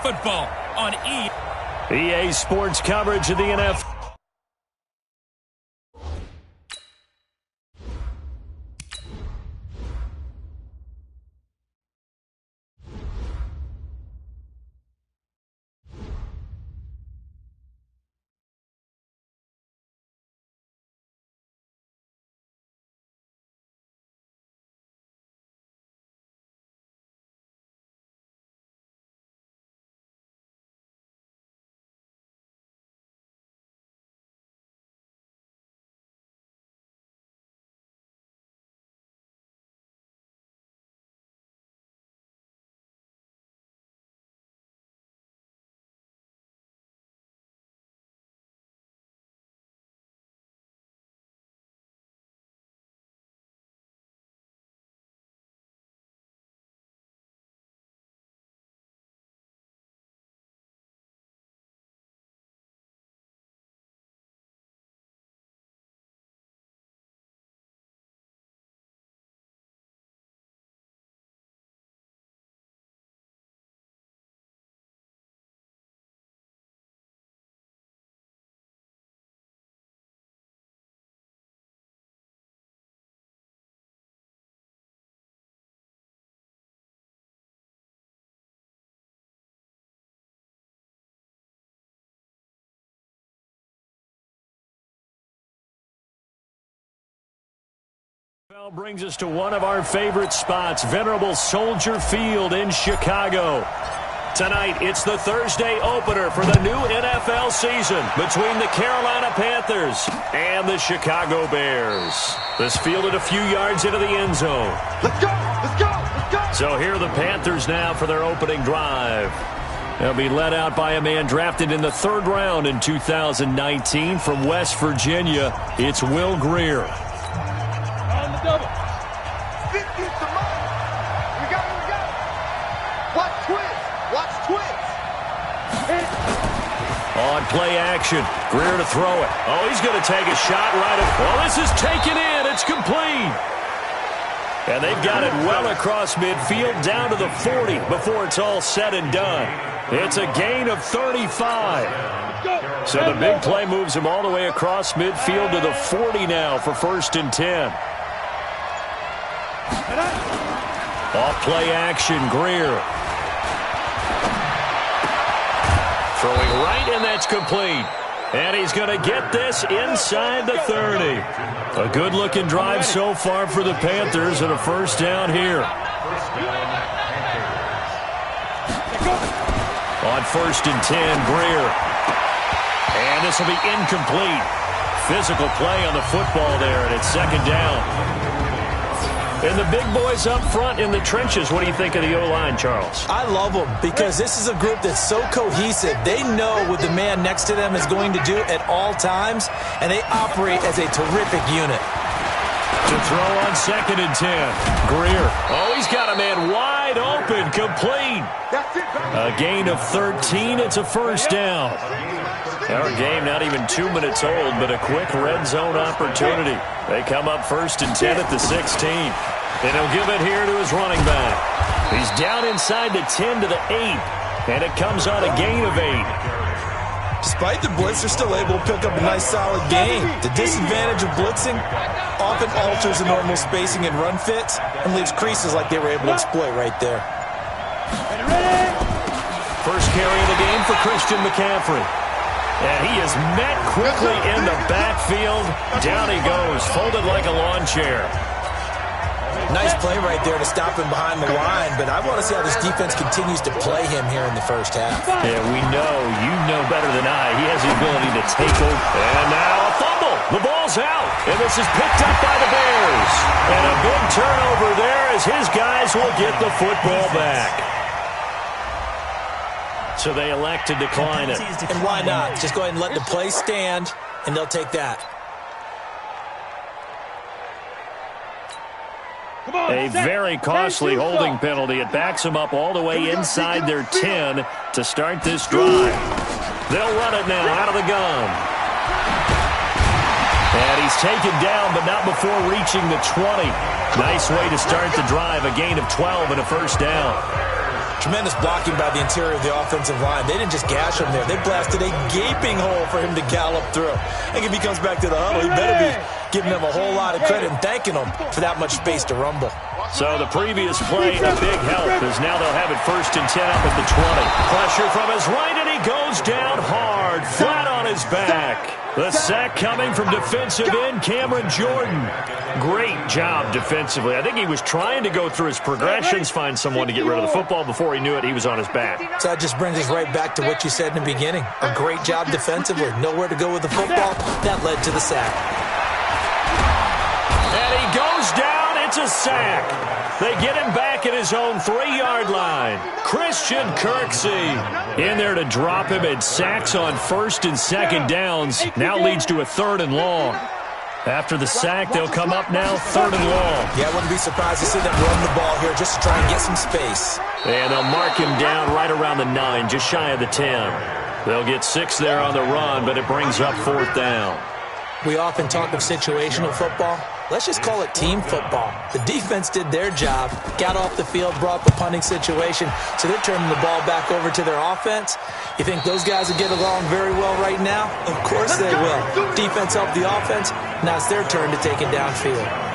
football on EA Sports coverage of the NFL. Brings us to one of our favorite spots, venerable Soldier Field in Chicago. Tonight, it's the Thursday opener for the new NFL season between the Carolina Panthers and the Chicago Bears. This fielded a few yards into the end zone. Let's go! Let's go! Let's go! So here are the Panthers now for their opening drive. They'll be led out by a man drafted in the 3rd round in 2019 from West Virginia. It's Will Grier. Double. 50 to mine. We got it. Watch twist. Watch twist. On play action. Grier to throw it. Oh, he's going to take a shot right at. Well, this is taken in. It's complete. And they've got it well across midfield down to the 40 before it's all said and done. It's a gain of 35. So the big play moves him all the way across midfield to the 40 now for 1st and 10. Off play action, Grier. Throwing right, and that's complete. And he's going to get this inside the 30. A good-looking drive so far for the Panthers and a 1st down here. On 1st and 10, Grier. And this will be incomplete. Physical play on the football there, and it's 2nd down. And the big boys up front in the trenches. What do you think of the O-line, Charles? I love them because this is a group that's so cohesive. They know what the man next to them is going to do at all times, and they operate as a terrific unit. To throw on 2nd and 10. Grier. Oh, he's got a man wide open, complete. A gain of 13. It's a 1st down. Our game not even 2 minutes old, but a quick red zone opportunity. They come up 1st and 10 at the 16. And he'll give it here to his running back. He's down inside the 10 to the 8. And it comes on a gain of 8. Despite the blitz, they're still able to pick up a nice solid gain. The disadvantage of blitzing often alters the normal spacing and run fits and leaves creases like they were able to exploit right there. First carry of the game for Christian McCaffrey. And he is met quickly in the backfield. Down he goes, folded like a lawn chair. Nice play right there to stop him behind the line, but I want to see how this defense continues to play him here in the 1st half. Yeah, we know. You know better than I. He has the ability to take over. And now a fumble. The ball's out. And this is picked up by the Bears. And a big turnover there as his guys will get the football back. So they elect to decline it. And why not? Just go ahead and let the play stand, and they'll take that. A very costly holding penalty. It backs them up all the way inside their 10 to start this drive. They'll run it now out of the gun. And he's taken down, but not before reaching the 20. Nice way to start the drive. A gain of 12 and a 1st down. Tremendous blocking by the interior of the offensive line. They didn't just gash him there. They blasted a gaping hole for him to gallop through. I think if he comes back to the huddle, he better be giving them a whole lot of credit and thanking them for that much space to rumble. So the previous play, a big help, as now they'll have it 1st and 10 up at the 20. Pressure from his right, and he goes down hard, flat on his back. The sack coming from defensive end Cameron Jordan. Great job defensively. I think he was trying to go through his progressions, find someone to get rid of the football. Before he knew it, he was on his back. So that just brings us right back to what you said in the beginning. A great job defensively. Nowhere to go with the football. That led to the sack. And he goes down. It's a sack. They get him back at his own 3-yard line. Christian Kirksey in there to drop him, and sacks on 1st and 2nd downs. Now leads to a 3rd and long. After the sack, they'll come up now 3rd and long. Yeah, I wouldn't be surprised to see them run the ball here just to try and get some space. And they'll mark him down right around the 9, just shy of the 10. They'll get 6 there on the run, but it brings up 4th down. We often talk of situational football. Let's just call it team football. The defense did their job, got off the field, brought the punting situation, so they're turning the ball back over to their offense. You think those guys will get along very well right now? Of course they will. Defense helped the offense. Now it's their turn to take it downfield.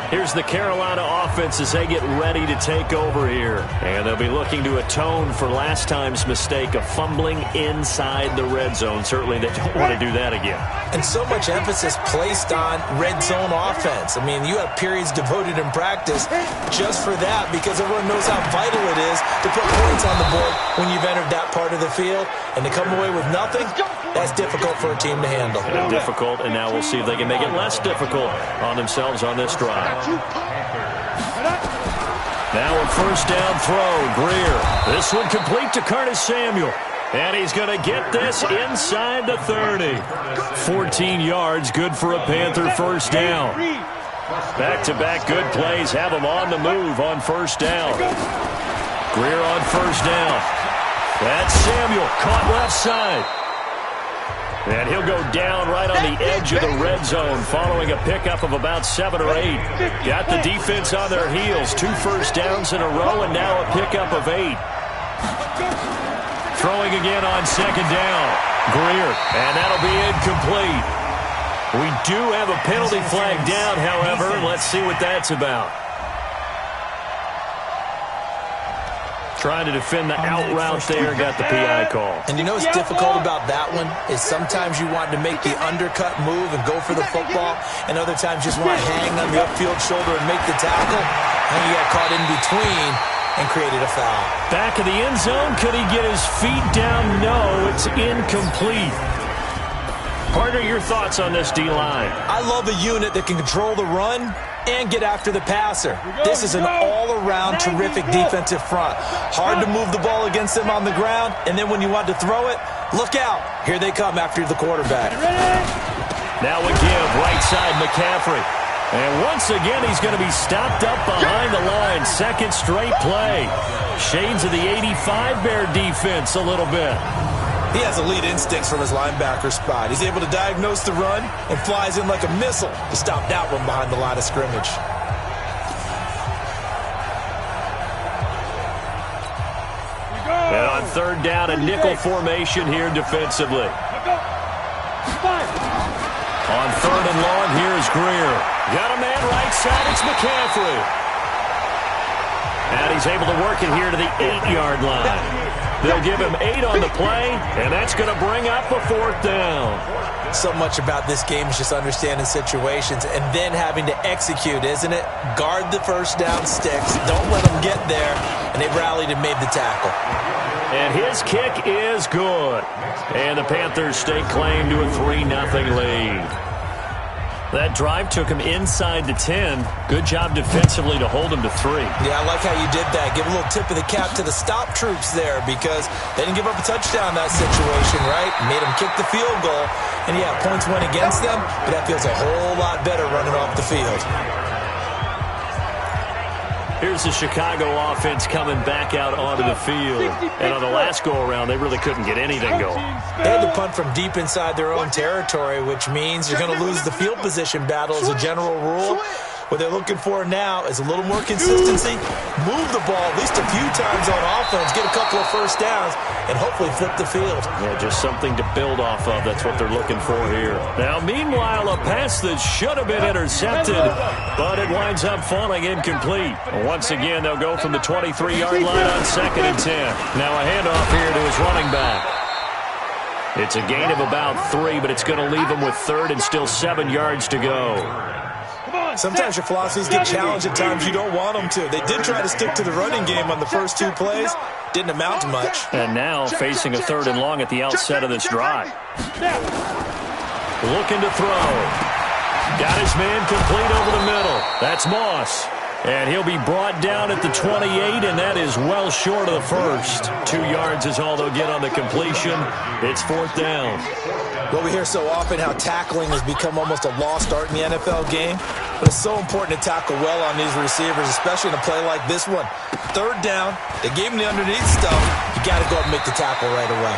Here's the Carolina offense as they get ready to take over here. And they'll be looking to atone for last time's mistake of fumbling inside the red zone. Certainly they don't want to do that again. And so much emphasis placed on red zone offense. I mean, you have periods devoted in practice just for that because everyone knows how vital it is to put points on the board when you've entered that part of the field. And to come away with nothing, that's difficult for a team to handle. And difficult, and now we'll see if they can make it less difficult on themselves on this drive. Now a 1st down throw, Greer. This one complete to Curtis Samuel. And he's going to get this inside the 30. 14 yards, good for a Panther 1st down. Back-to-back good plays have him on the move on 1st down. Greer on 1st down. That's Samuel, caught left side. And he'll go down right on the edge of the red zone following a pickup of about 7 or 8. Got the defense on their heels. 2 first downs in a row and now a pickup of 8. Throwing again on 2nd down. Greer, and that'll be incomplete. We do have a penalty flag down, however. Let's see what that's about. Trying to defend the out route there, got the PI call. And you know what's difficult about that one is sometimes you want to make the undercut move and go for the football, and other times just want to hang on the upfield shoulder and make the tackle, and you got caught in between and created a foul. Back of the end zone, could he get his feet down? No, it's incomplete. Partner, your thoughts on this D-line? I love a unit that can control the run and get after the passer. This is an all-around terrific defensive front. Hard to move the ball against them on the ground, and then when you want to throw it, look out. Here they come after the quarterback. Now a give, right side McCaffrey. And once again, he's going to be stopped up behind the line. 2nd straight play. Shades of the 85 Bear defense a little bit. He has elite instincts from his linebacker spot. He's able to diagnose the run and flies in like a missile to stop that one behind the line of scrimmage. And on 3rd down, a nickel formation here defensively. On 3rd and long, here's Greer. Got a man right side, it's McCaffrey. And he's able to work it here to the 8-yard line. They'll give him 8 on the play, and that's going to bring up a 4th down. So much about this game is just understanding situations and then having to execute, isn't it? Guard the 1st down sticks. Don't let them get there. And they rallied and made the tackle. And his kick is good. And the Panthers stake claim to a 3-0 lead. That drive took him inside the 10. Good job defensively to hold him to 3. Yeah, I like how you did that. Give a little tip of the cap to the stop troops there because they didn't give up a touchdown in that situation, right? Made them kick the field goal. And yeah, points went against them, but that feels a whole lot better running off the field. Here's the Chicago offense coming back out onto the field. And on the last go-around, they really couldn't get anything going. They had to punt from deep inside their own territory, which means you're going to lose the field position battle as a general rule. What they're looking for now is a little more consistency, move the ball at least a few times on offense, get a couple of first downs, and hopefully flip the field. Yeah, just something to build off of. That's what they're looking for here. Now, meanwhile, a pass that should have been intercepted, but it winds up falling incomplete. Once again, they'll go from the 23-yard line on 2nd and 10. Now a handoff here to his running back. It's a gain of about 3, but it's going to leave him with 3rd and still 7 yards to go. Sometimes your philosophies get challenged at times you don't want them to. They did try to stick to the running game on the first 2 plays. Didn't amount to much. And now facing a 3rd and long at the outset of this drive. Looking to throw. Got his man complete over the middle. That's Moss. And he'll be brought down at the 28, and that is well short of the first. 2 yards is all they'll get on the completion. It's 4th down. Well, we hear so often how tackling has become almost a lost art in the NFL game. But it's so important to tackle well on these receivers, especially in a play like this one. 3rd down, they gave him the underneath stuff. You got to go up and make the tackle right away.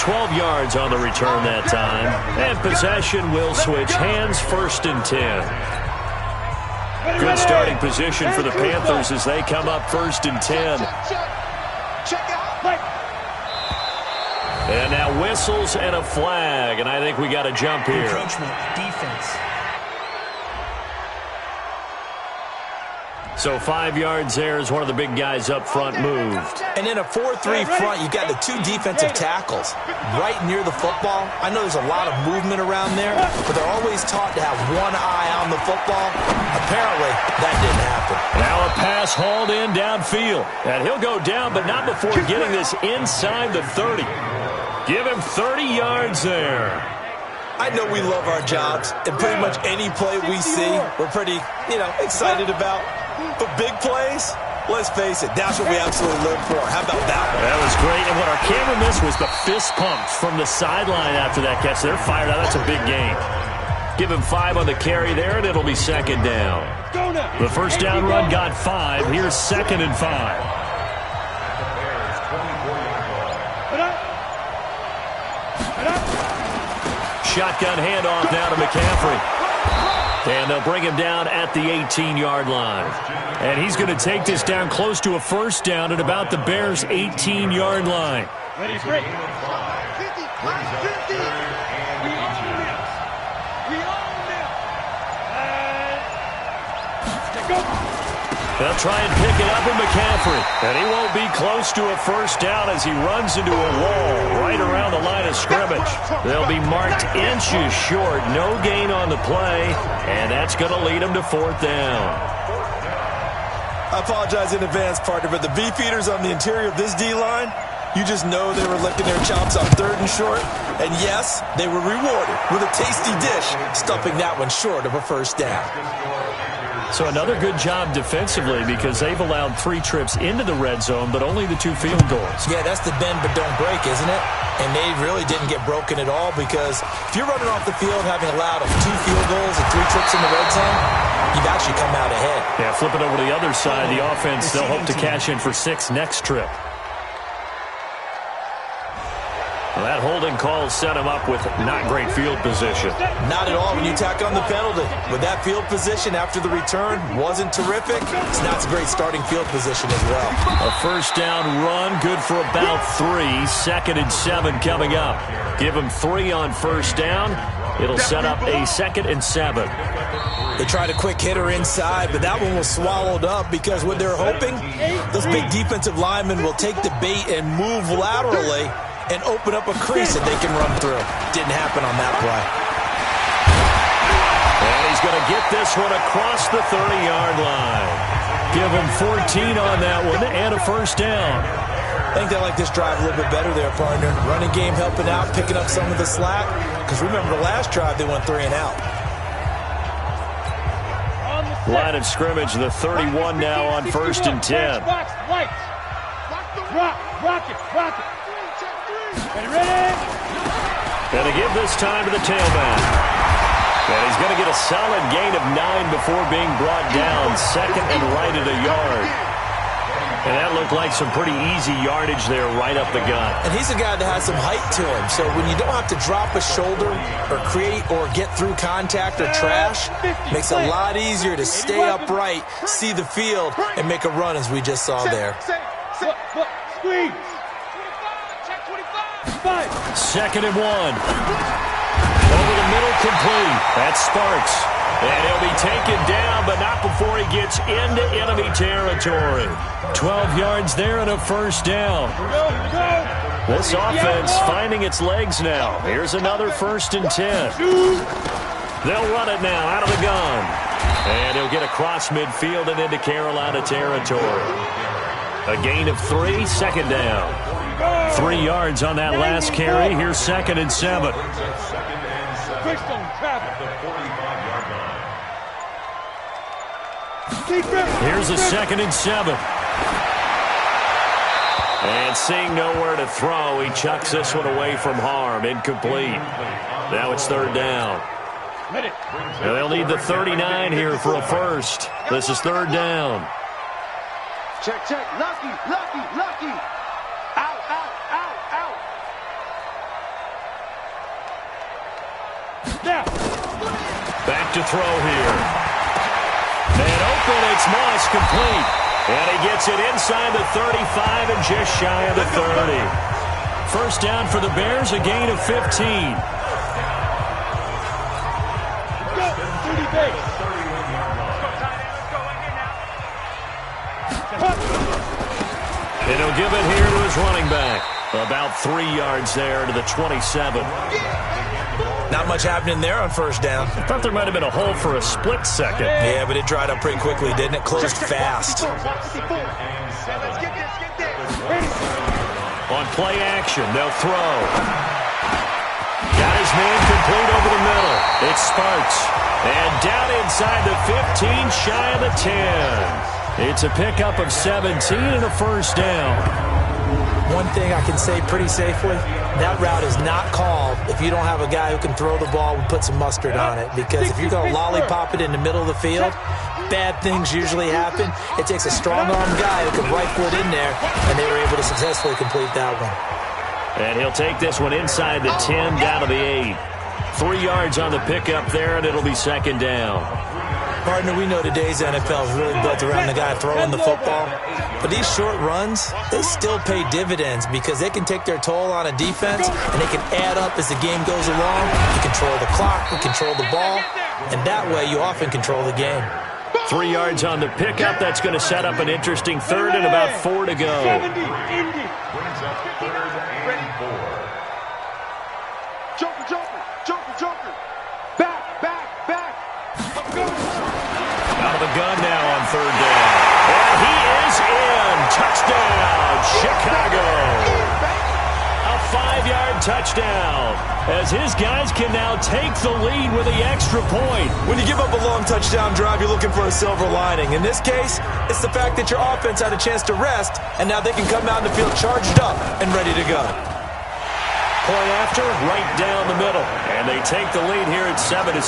12 yards on the return that time. And possession will switch hands, 1st and 10. Good starting position for the Panthers as they come up 1st and 10. And now whistles and a flag, and I think we got a jump here. Defense. So 5 yards there as one of the big guys up front moved. And in a 4-3 front, you've got the 2 defensive tackles right near the football. I know there's a lot of movement around there, but they're always taught to have one eye on the football. Apparently, that didn't happen. Now a pass hauled in downfield. And he'll go down, but not before getting this inside the 30. Give him 30 yards there. I know we love our jobs, and pretty much any play we see, we're pretty, excited about. But big plays, let's face it, that's what we absolutely live for. How about that one? That was great. And what our camera missed was the fist pumps from the sideline after that catch. They're fired out. That's a big gain. Give him 5 on the carry there, and it'll be 2nd down. The first down run got 5. Here's 2nd and 5. Shotgun handoff now to McCaffrey. And they'll bring him down at the 18-yard line. And he's going to take this down close to a 1st down at about the Bears' 18-yard line. Ready, break. 50, 50. We own them. Go. They'll try and pick it up with McCaffrey. And he won't be close to a 1st down as he runs into a wall right around the line of scrimmage. They'll be marked inches short. No gain on the play. And that's going to lead him to 4th down. I apologize in advance, partner, but the beefeaters on the interior of this D-line, you just know they were licking their chops on 3rd and short. And yes, they were rewarded with a tasty dish, stuffing that one short of a 1st down. So another good job defensively because they've allowed 3 trips into the red zone, but only the 2 field goals. Yeah, that's the bend but don't break, isn't it? And they really didn't get broken at all because if you're running off the field having allowed 2 field goals and 3 trips in the red zone, you've actually come out ahead. Yeah, flip it over to the other side. The offense, they'll hope to cash in for 6 next trip. Well, that holding call set him up with not great field position. Not at all when you tack on the penalty. With that field position after the return wasn't terrific. It's not a great starting field position as well. A 1st down run, good for about 3. 2nd and 7 coming up. Give him 3 on 1st down. It'll set up a 2nd and 7. They tried a quick hitter inside, but that one was swallowed up because what they're hoping, those big defensive linemen will take the bait and move laterally and open up a crease that they can run through. Didn't happen on that play. And he's going to get this one across the 30-yard line. Give him 14 on that one and a 1st down. I think they like this drive a little bit better there, partner. Running game helping out, picking up some of the slack. Because remember the last drive, they went 3 and out. Line of scrimmage, the 31 now on 1st and 10. Rock it. Ready? And to give this time to the tailback. And he's going to get a solid gain of 9 before being brought down. 2nd and right at a yard. And that looked like some pretty easy yardage there right up the gut. And he's a guy that has some height to him. So when you don't have to drop a shoulder or create or get through contact or trash, makes it a lot easier to stay upright, see the field, and make a run as we just saw there. Squeeze. 25. 2nd and 1. Over the middle, complete. That's Sparks. And he'll be taken down, but not before he gets into enemy territory. 12 yards there and a first down. This offense finding its legs now. Here's another 1st and 10. They'll run it now out of the gun. And he'll get across midfield and into Carolina territory. A gain of 3, 2nd down. 3 yards on that last carry. Here's 2nd and 7. Here's a 2nd and 7. And seeing nowhere to throw, he chucks this one away from harm. Incomplete. Now it's 3rd down. And they'll need the 39 here for a first. This is 3rd down. Check. Lucky. Out. Now. Back to throw here. And open, it's Moss, complete. And he gets it inside the 35 and just shy of the 30. First down for the Bears, a gain of 15. Go, 30 base. And he'll give it here to his running back. About 3 yards there to the 27. Not much happening there on first down. I thought there might have been a hole for a split second. Yeah, but it dried up pretty quickly, didn't it? Closed fast. On play action, they'll throw. Got his man complete over the middle. It's Sparks. And down inside the 15, shy of the 10. It's a pickup of 17 and a first down. One thing I can say pretty safely, that route is not called if you don't have a guy who can throw the ball and put some mustard on it. Because if you're going to lollipop it in the middle of the field, bad things usually happen. It takes a strong-armed guy who can right foot in there, and they were able to successfully complete that one. And he'll take this one inside the 10, down to the 8. 3 yards on the pickup there, and it'll be 2nd down. Partner, we know today's NFL is really built around the guy throwing the football. But these short runs, they still pay dividends because they can take their toll on a defense, and they can add up as the game goes along. You control the clock, you control the ball, and that way you often control the game. 3 yards on the pickup. That's going to set up an interesting 3rd and about 4 to go. 70, Indy. Joker. Back. Out of the gun now on 3rd down. And he is in. Touchdown, Chicago. A 5-yard touchdown as his guys can now take the lead with the extra point. When you give up a long touchdown drive, you're looking for a silver lining. In this case, it's the fact that your offense had a chance to rest, and now they can come out in the field charged up and ready to go. Point after, right down the middle. And they take the lead here at 7-6.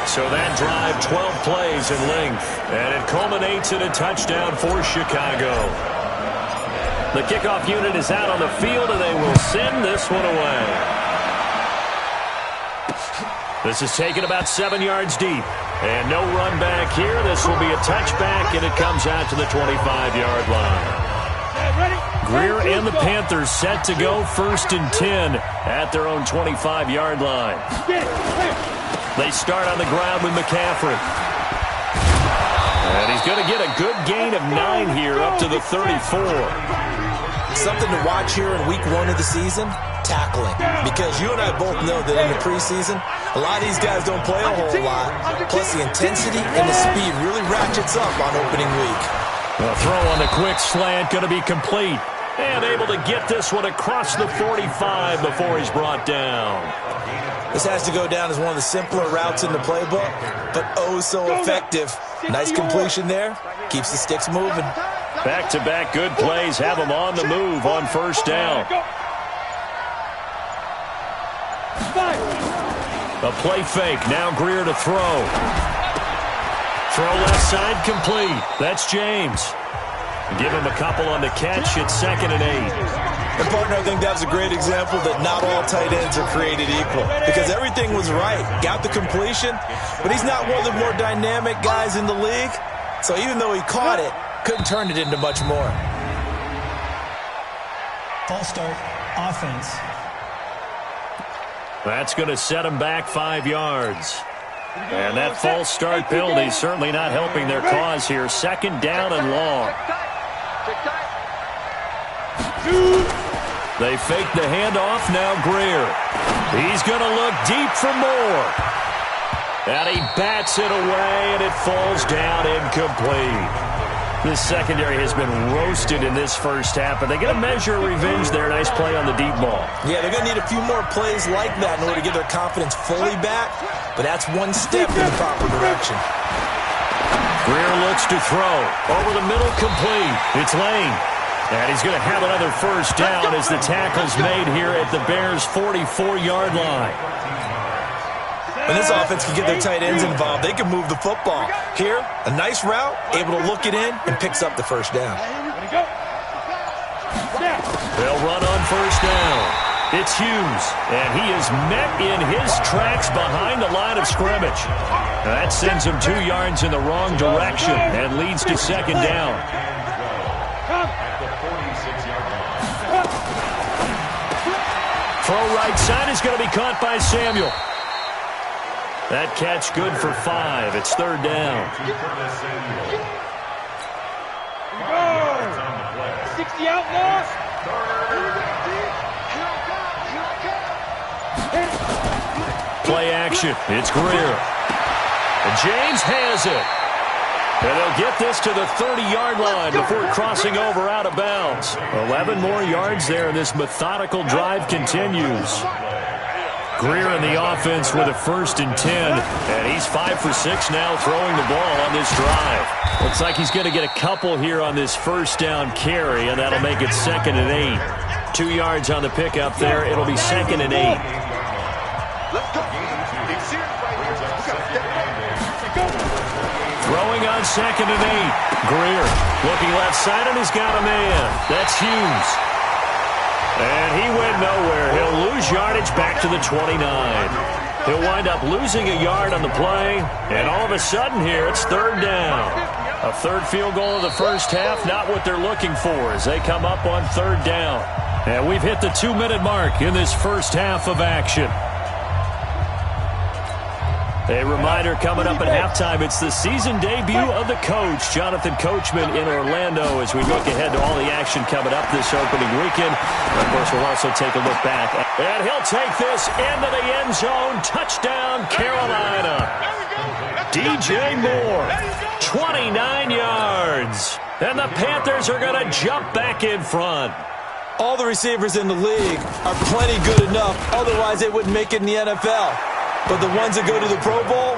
So that drive, 12 plays in length. And it culminates in a touchdown for Chicago. The kickoff unit is out on the field, and they will send this one away. This is taken about 7 yards deep. And no run back here. This will be a touchback, and it comes out to the 25-yard line. Greer and the Panthers set to go 1st and 10 at their own 25-yard line. They start on the ground with McCaffrey. And he's going to get a good gain of 9 here up to the 34. Something to watch here in week 1 of the season, tackling. Because you and I both know that in the preseason, a lot of these guys don't play a whole lot. Plus the intensity and the speed really ratchets up on opening week. A throw on the quick slant, going to be complete. And able to get this one across the 45 before he's brought down. This has to go down as one of the simpler routes in the playbook, but oh so effective. Nice completion there. Keeps the sticks moving. Back-to-back good plays have him on the move on 1st down. A play fake. Now Greer to throw. Throw left side complete. That's James. Give him a couple on the catch. It's 2nd and 8. And, partner, I think that's a great example that not all tight ends are created equal because everything was right. Got the completion, but he's not one of the more dynamic guys in the league. So even though he caught it, couldn't turn it into much more. False start, offense. That's going to set him back 5 yards. And that false start penalty is certainly not helping their cause here. 2nd down and long. They fake the handoff. Now Greer. He's going to look deep for more. And he bats it away, and it falls down incomplete. This secondary has been roasted in this first half, but they get a measure of revenge there. Nice play on the deep ball. Yeah, they're going to need a few more plays like that in order to get their confidence fully back, but that's one step in the proper direction. Greer looks to throw. Over the middle, complete. It's Lane. And he's going to have another first down as the tackle's made here at the Bears' 44-yard line. When this offense can get their tight ends involved, they can move the football. Here, a nice route, able to look it in, and picks up the first down. They'll run on first down. It's Hughes, and he is met in his tracks behind the line of scrimmage. That sends him 2 yards in the wrong direction and leads to 2nd down. Throw right side is going to be caught by Samuel. That catch good for 5. It's 3rd down. 60 out, lost. Play action. It's Greer. And James has it. And they'll get this to the 30-yard line before crossing over out of bounds. 11 more yards there, and this methodical drive continues. Greer in the offense with a 1st and 10, and he's 5 for 6 now throwing the ball on this drive. Looks like he's going to get a couple here on this first down carry, and that'll make it 2nd and 8. 2 yards on the pickup there. It'll be 2nd and 8. Throwing on 2nd and 8. Greer looking left side, and he's got a man. That's Hughes. And he went nowhere. He'll lose yardage back to the 29. He'll wind up losing a yard on the play, and all of a sudden here it's 3rd down. A 3rd field goal of the first half, not what they're looking for as they come up on 3rd down. And we've hit the 2-minute mark in this first half of action. A reminder coming up at halftime, it's the season debut of the coach, Jonathan Coachman, in Orlando, as we look ahead to all the action coming up this opening weekend. And of course, we'll also take a look back. And he'll take this into the end zone. Touchdown, Carolina. DJ Moore, 29 yards. And the Panthers are going to jump back in front. All the receivers in the league are plenty good enough, otherwise they wouldn't make it in the NFL. But the ones that go to the Pro Bowl,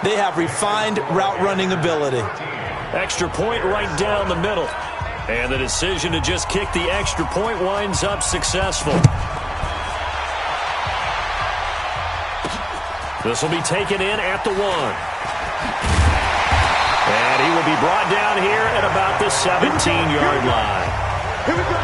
they have refined route running ability. Extra point right down the middle. And the decision to just kick the extra point winds up successful. This will be taken in at the 1. And he will be brought down here at about the 17-yard line. Here we go.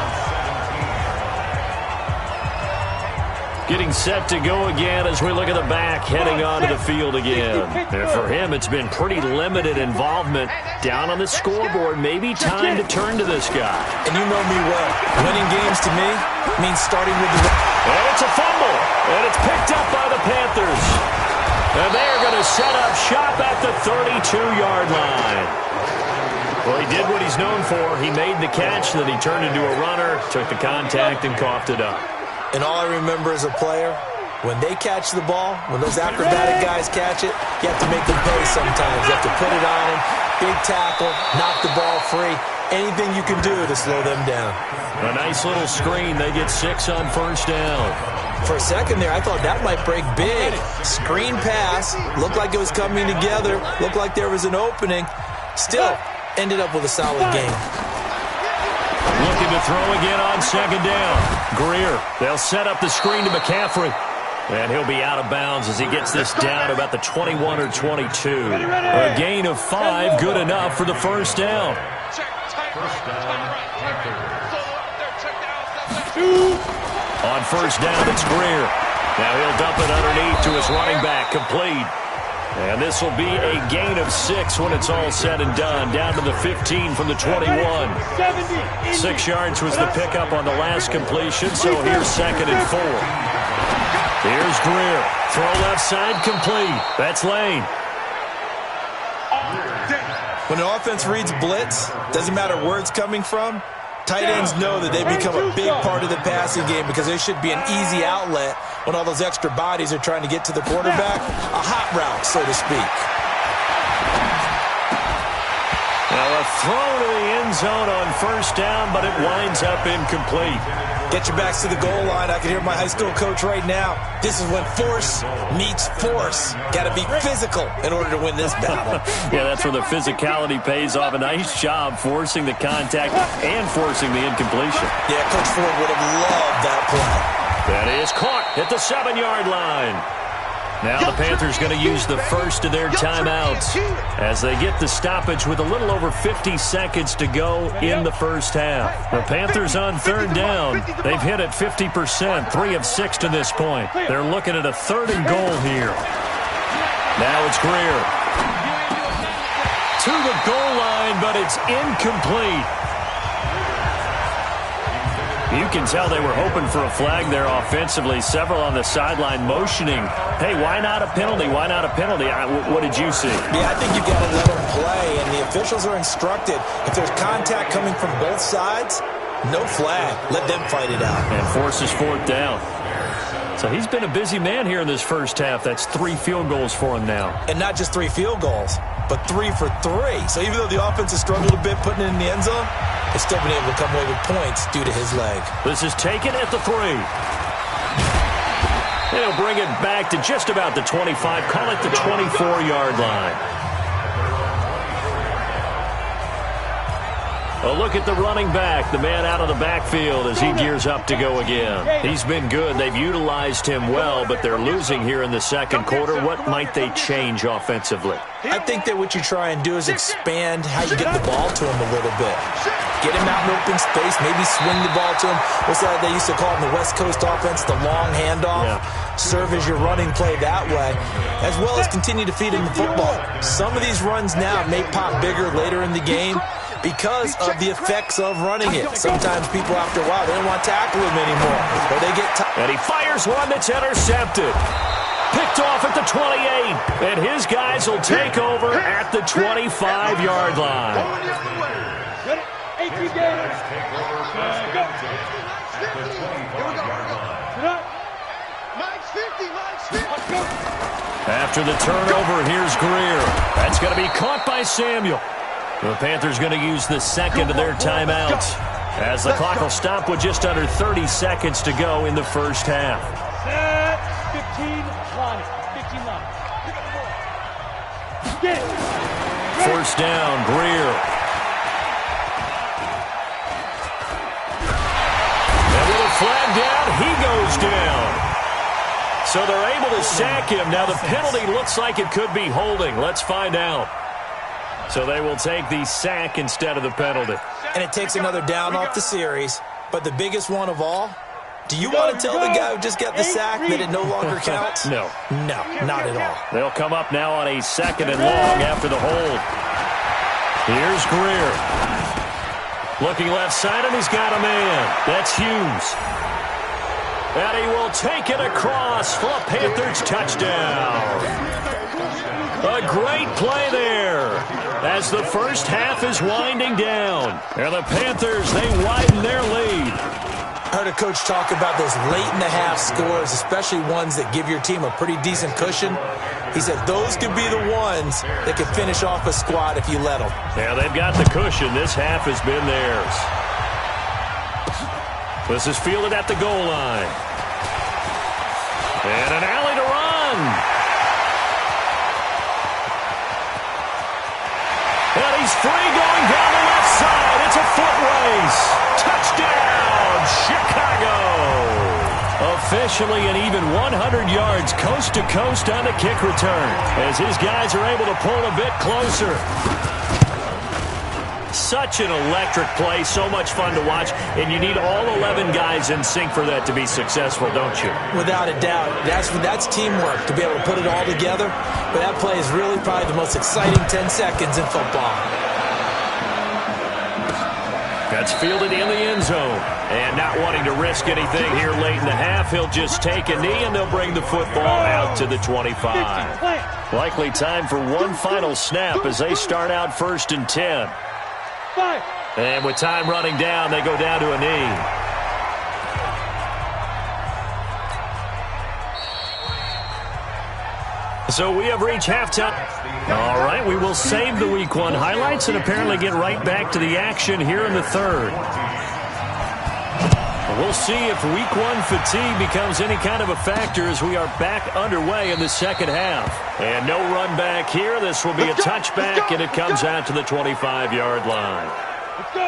Getting set to go again as we look at the back, heading onto the field again. And for him, it's been pretty limited involvement. Down on the scoreboard, maybe time to turn to this guy. And you know me well. Winning games to me means starting with the... And it's a fumble, and it's picked up by the Panthers. And they're going to set up shop at the 32-yard line. Well, he did what he's known for. He made the catch, then he turned into a runner, took the contact, and coughed it up. And all I remember as a player, when they catch the ball, when those acrobatic guys catch it, you have to make them pay sometimes. You have to put it on them, big tackle, knock the ball free. Anything you can do to slow them down. A nice little screen. They get 6 on first down. For a second there, I thought that might break big. Screen pass, looked like it was coming together, looked like there was an opening. Still, ended up with a solid game. Looking to throw again on 2nd down. Greer, they'll set up the screen to McCaffrey. And he'll be out of bounds as he gets this down to about the 21 or 22. A gain of 5, good enough for the first down. On first down, it's Greer. Now he'll dump it underneath to his running back, complete. And this will be a gain of 6 when it's all said and done. Down to the 15 from the 21. 6 yards was the pickup on the last completion, so here's 2nd and 4. Here's Greer. Throw left side, complete. That's Lane. When an offense reads blitz, doesn't matter where it's coming from, tight ends know that they become a big part of the passing game because they should be an easy outlet when all those extra bodies are trying to get to the quarterback. A hot route, so to speak. Now a throw to the end zone on first down, but it winds up incomplete. Get your backs to the goal line. I can hear my high school coach right now. This is when force meets force. Got to be physical in order to win this battle. Yeah, that's where the physicality pays off. A nice job forcing the contact and forcing the incompletion. Yeah, Coach Ford would have loved that play. That is caught at the 7-yard line. Now the Panthers going to use the first of their timeouts as they get the stoppage with a little over 50 seconds to go in the first half. The Panthers on third down. They've hit at 50%, 3 of 6 to this point. They're looking at a 3rd and goal here. Now it's Greer. To the goal line, but it's incomplete. You can tell they were hoping for a flag there offensively. Several on the sideline motioning, hey, why not a penalty? Why not a penalty? What did you see? Yeah, I think you've got to let them play, and the officials are instructed. If there's contact coming from both sides, no flag. Let them fight it out. And forces 4th down. So he's been a busy man here in this first half. That's 3 field goals for him now. And not just 3 field goals, but 3 for 3. So even though the offense has struggled a bit putting it in the end zone, they've still been able to come away with points due to his leg. This is taken at the 3. They'll bring it back to just about the 25. Call it the 24-yard line. A look at the running back, the man out of the backfield as he gears up to go again. He's been good. They've utilized him well, but they're losing here in the second quarter. What might they change offensively? I think that what you try and do is expand how you get the ball to him a little bit. Get him out in open space, maybe swing the ball to him. What's that they used to call it in the West Coast offense, the long handoff? Yeah. Serve as your running play that way, as well as continue to feed him the football. Some of these runs now may pop bigger later in the game because of the effects of running it. Sometimes people, after a while, they don't want to tackle him anymore, or they get tired. And he fires one that's intercepted. Picked off at the 28, and his guys will take over at the 25-yard line. After the turnover, here's Greer. That's going to be caught by Samuel. The Panthers going to use the second of their timeouts as the clock will stop with just under 30 seconds to go in the first half. 15 line. First down, Greer. And with a flag down, he goes down. So they're able to sack him. Now the penalty looks like it could be holding. Let's find out. So they will take the sack instead of the penalty. And it takes another down off the series. But the biggest one of all, do you want to tell the guy who just got the sack that it no longer counts? No. No, not at all. They'll come up now on a 2nd and long after the hold. Here's Greer. Looking left side, and he's got a man. That's Hughes. And he will take it across for a Panthers touchdown. A great play there as the first half is winding down. And the Panthers, they widen their lead. I heard a coach talk about those late-in-the-half scores, especially ones that give your team a pretty decent cushion. He said those could be the ones that could finish off a squad if you let them. Yeah, they've got the cushion. This half has been theirs. This is fielded at the goal line. And an alley to run. And he's free going down the left side. It's a foot race. Touchdown, Chicago. Officially an even 100 yards coast to coast on the kick return as his guys are able to pull a bit closer. Such an electric play, so much fun to watch, and you need all 11 guys in sync for that to be successful, don't you? Without a doubt. That's teamwork, to be able to put it all together. But that play is really probably the most exciting 10 seconds in football. That's fielded in the end zone. And not wanting to risk anything here late in the half, he'll just take a knee, and they'll bring the football out to the 25. Likely time for one final snap as they start out 1st and 10. And with time running down, they go down to a knee. So we have reached halftime. All right, we will save the Week 1 highlights and apparently get right back to the action here in the 3rd. We'll see if Week 1 fatigue becomes any kind of a factor as we are back underway in the 2nd half. And no run back here. This will be a touchback, and it comes out to the 25-yard line.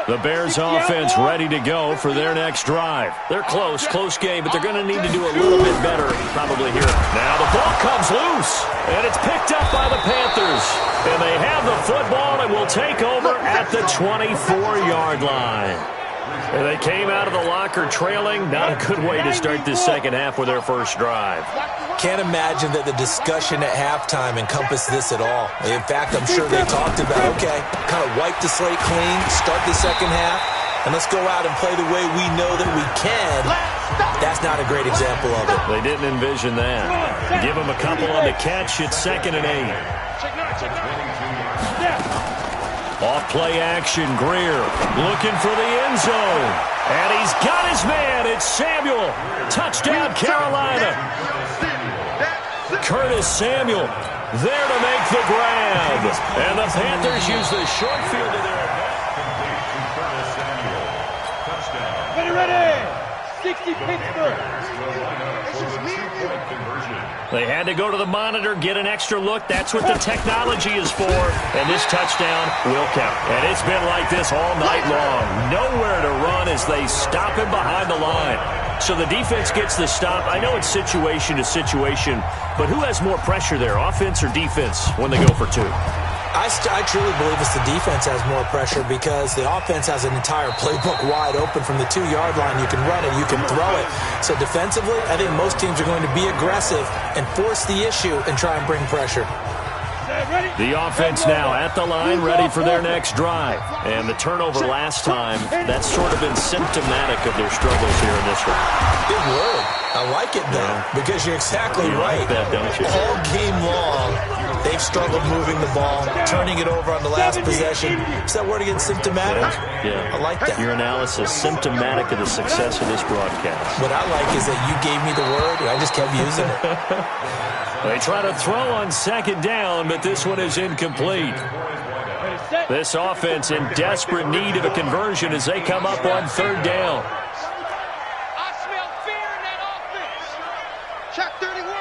The Bears offense ready to go for their next drive. They're close game, but they're going to need to do a little bit better probably here. Now the ball comes loose, and it's picked up by the Panthers. And they have the football and will take over at the 24-yard line. And they came out of the locker trailing. Not a good way to start this 2nd half with their first drive. Can't imagine that the discussion at halftime encompassed this at all. In fact, I'm sure they talked about, okay, kind of wipe the slate clean, start the 2nd half, and let's go out and play the way we know that we can. That's not a great example of it. They didn't envision that. Give them a couple on the catch. It's 2nd and 8. Off play action, Greer looking for the end zone. And he's got his man. It's Samuel. Touchdown, Carolina. Curtis Samuel there to make the grab. And the Panthers use the short field to their advantage. Ready. 60 Pittsburgh. They had to go to the monitor, get an extra look. That's what the technology is for. And this touchdown will count. And it's been like this all night long. Nowhere to run as they stop him behind the line. So the defense gets the stop. I know it's situation to situation, but who has more pressure there, offense or defense, when they go for 2? I truly believe it's the defense has more pressure because the offense has an entire playbook wide open from the 2-yard line. You can run it, you can throw it. So defensively, I think most teams are going to be aggressive and force the issue and try and bring pressure. The offense now at the line, ready for their next drive. And the turnover last time, that's sort of been symptomatic of their struggles here in this one. Big word. I like it, though, because you're exactly right. Like that, don't you? All game long, they've struggled moving the ball, turning it over on the last possession. Is that word again, symptomatic? Yeah. I like that. Your analysis, symptomatic of the success of this broadcast. What I like is that you gave me the word, and I just kept using it. They try to throw on 2nd down, but this one is incomplete. This offense in desperate need of a conversion as they come up on 3rd down. I smell fear in that offense. Check 31.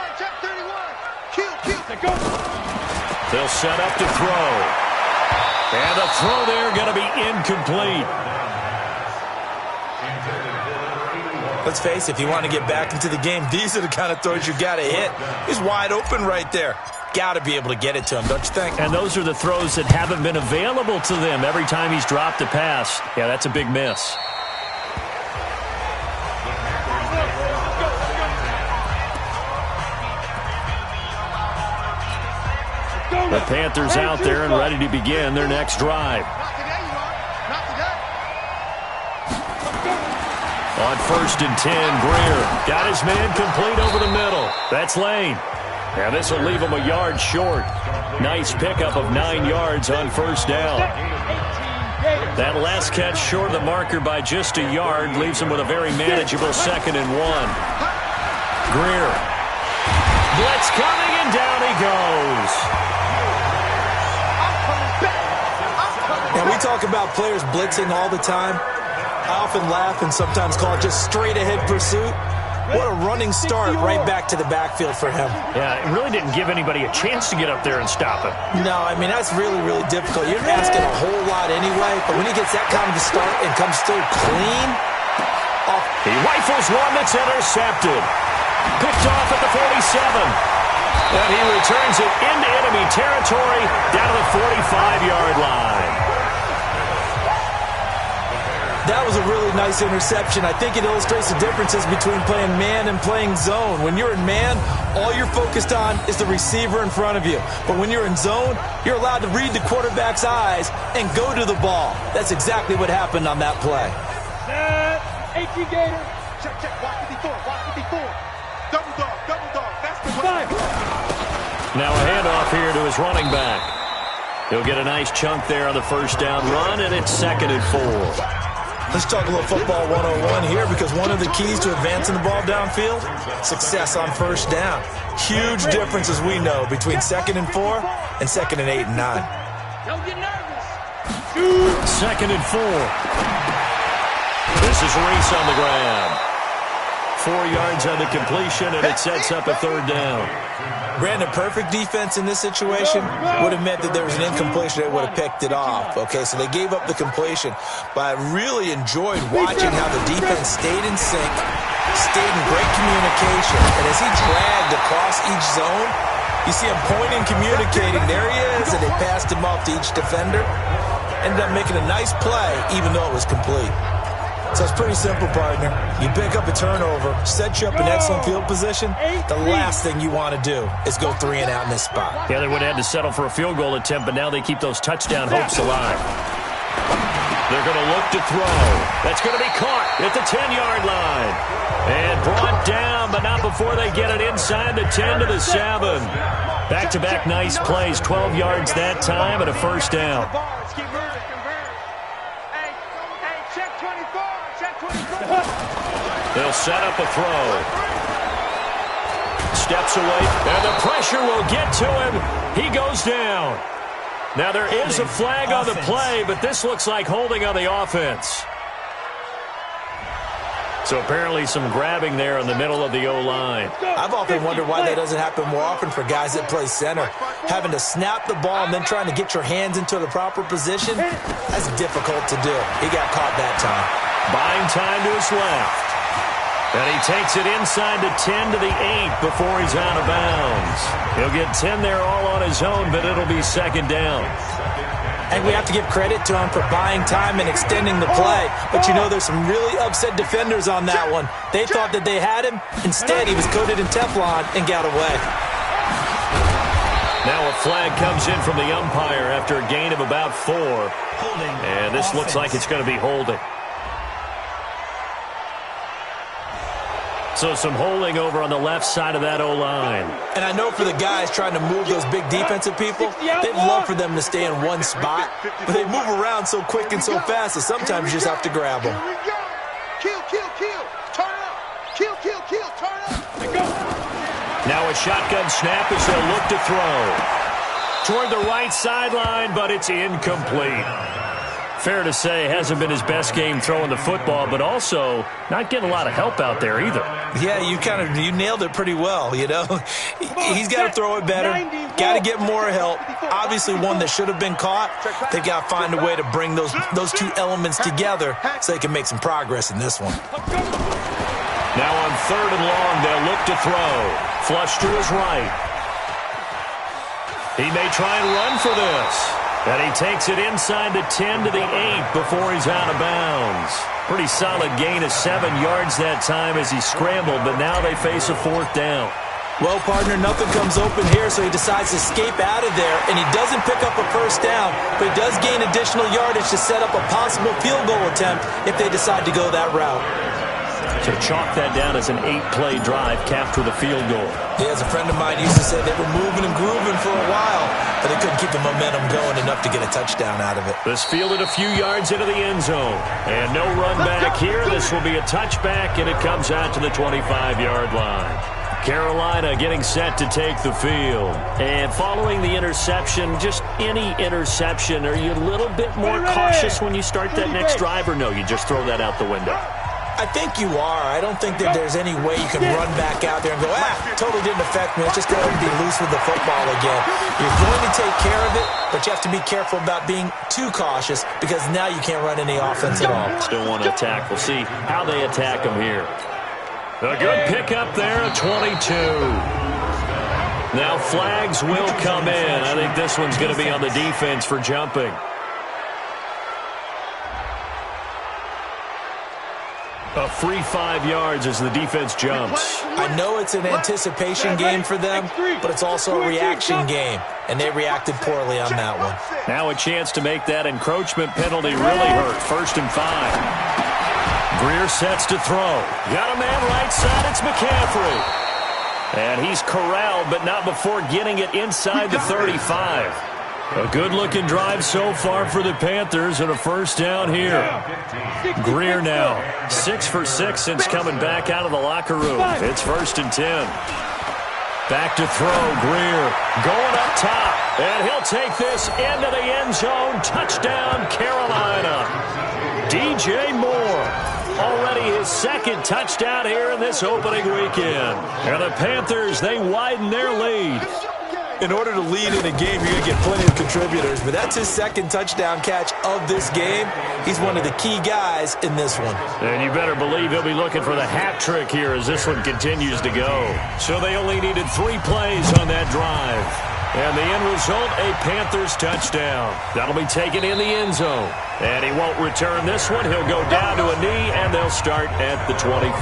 Q. They'll set up to throw. And the throw there going to be incomplete. Let's face it, if you want to get back into the game, these are the kind of throws you got to hit. He's wide open right there. Got to be able to get it to him, don't you think? And those are the throws that haven't been available to them every time he's dropped a pass. Yeah, that's a big miss. The Panthers out there and ready to begin their next drive. On 1st and 10, Greer got his man complete over the middle. That's Lane. And this will leave him a yard short. Nice pickup of 9 yards on 1st down. That last catch short of the marker by just a yard leaves him with a very manageable 2nd and 1. Greer. Blitz coming, and down he goes. And we talk about players blitzing all the time. I often laugh and sometimes call it just straight-ahead pursuit. What a running start right back to the backfield for him. Yeah, it really didn't give anybody a chance to get up there and stop him. No, I mean, that's really, really difficult. You're asking a whole lot anyway, but when he gets that kind of a start and comes through clean, he rifles one that's intercepted. Picked off at the 47. And he returns it into enemy territory down to the 45-yard line. That was a really nice interception. I think it illustrates the differences between playing man and playing zone. When you're in man, all you're focused on is the receiver in front of you. But when you're in zone, you're allowed to read the quarterback's eyes and go to the ball. That's exactly what happened on that play. 18 Gator. Check, check. Watch 54. Watch 54. Double dog. Double dog. That's the play. Now a handoff here to his running back. He'll get a nice chunk there on the first down run, and it's 2nd and 4. Let's talk a little football 101 here, because one of the keys to advancing the ball downfield, success on first down. Huge difference, as we know, between 2nd and 4 and 2nd and 8 and 9. Don't get nervous. 2nd and 4. This is Reese on the ground. 4 yards on the completion, and it sets up a 3rd down. Brandon, perfect defense in this situation would have meant that there was an incompletion. They would have picked it off. Okay, so they gave up the completion. But I really enjoyed watching how the defense stayed in sync, stayed in great communication. And as he dragged across each zone, you see him pointing, communicating. There he is, and they passed him off to each defender. Ended up making a nice play, even though it was complete. So it's pretty simple, partner. You pick up a turnover, set you up in excellent field position. The last thing you want to do is go 3 and out in this spot. Yeah, they would have had to settle for a field goal attempt, but now they keep those touchdown hopes alive. They're going to look to throw. That's going to be caught at the 10-yard line. And brought down, but not before they get it inside the 10 to the 7. Back-to-back nice plays, 12 yards that time and a first down. They'll set up a throw. Steps away, and the pressure will get to him. He goes down. Now there is a flag on the play, but this looks like holding on the offense. So apparently some grabbing there in the middle of the O-line. I've often wondered why that doesn't happen more often for guys that play center. Having to snap the ball and then trying to get your hands into the proper position, that's difficult to do. He got caught that time. Buying time to his left. And he takes it inside the 10 to the 8 before he's out of bounds. He'll get 10 there all on his own, but it'll be 2nd down. And we have to give credit to him for buying time and extending the play. But, you know, there's some really upset defenders on that one. They thought that they had him. Instead, he was coated in Teflon and got away. Now a flag comes in from the umpire after a gain of about 4. And this looks like it's going to be holding. So some holding over on the left side of that O-line. And I know for the guys trying to move those big defensive people, they'd love for them to stay in one spot. But they move around so quick and so fast that sometimes you just have to grab them. Kill, kill, kill. Turn up. Kill, kill, kill. Turn up. Now a shotgun snap as they'll look to throw. Toward the right sideline, but it's incomplete. Fair to say, hasn't been his best game throwing the football, but also not getting a lot of help out there either. Yeah, you nailed it pretty well, you know. He's got to throw it better, got to get more help. Obviously one that should have been caught. They've got to find a way to bring those two elements together so they can make some progress in this one. Now on 3rd and long, they'll look to throw. Flush to his right. He may try and run for this. And he takes it inside the 10 to the 8 before he's out of bounds. Pretty solid gain of 7 yards that time as he scrambled, but now they face a 4th down. Well, partner, nothing comes open here, so he decides to escape out of there, and he doesn't pick up a first down, but he does gain additional yardage to set up a possible field goal attempt if they decide to go that route. So chalk that down as an 8-play drive capped with a field goal. Yeah, as a friend of mine used to say, they were moving and grooving for a while, but they couldn't keep the momentum going enough to get a touchdown out of it. This fielded a few yards into the end zone. And no run back here. This will be a touchback, and it comes out to the 25-yard line. Carolina getting set to take the field. And following the interception, just any interception, are you a little bit more cautious when you start that next drive, or no, you just throw that out the window? I think you are. I don't think that there's any way you can run back out there and go, totally didn't affect me. Let's just go ahead and be loose with the football again. You're going to take care of it, but you have to be careful about being too cautious because now you can't run any offense at all. Still want to attack. We'll see how they attack them here. A good pickup there at 22. Now flags will come in. I think this one's going to be on the defense for jumping. free 5 yards as the defense jumps. I know it's an anticipation game for them, but it's also a reaction game, and they reacted poorly on that one. Now a chance to make that encroachment penalty really hurt. 1st and 5. Greer sets to throw. Got a man right side. It's McCaffrey. And he's corralled, but not before getting it inside the 35. A good-looking drive so far for the Panthers and a 1st down here. Greer now 6 for 6 since coming back out of the locker room. It's 1st and 10. Back to throw. Greer going up top. And he'll take this into the end zone. Touchdown, Carolina. DJ Moore. Already his 2nd touchdown here in this opening weekend. And the Panthers, they widen their lead. In order to lead in a game, you're going to get plenty of contributors, but that's his 2nd touchdown catch of this game. He's one of the key guys in this one. And you better believe he'll be looking for the hat trick here as this one continues to go. So they only needed 3 plays on that drive. And the end result, a Panthers touchdown. That'll be taken in the end zone. And he won't return this one. He'll go down to a knee, and they'll start at the 25.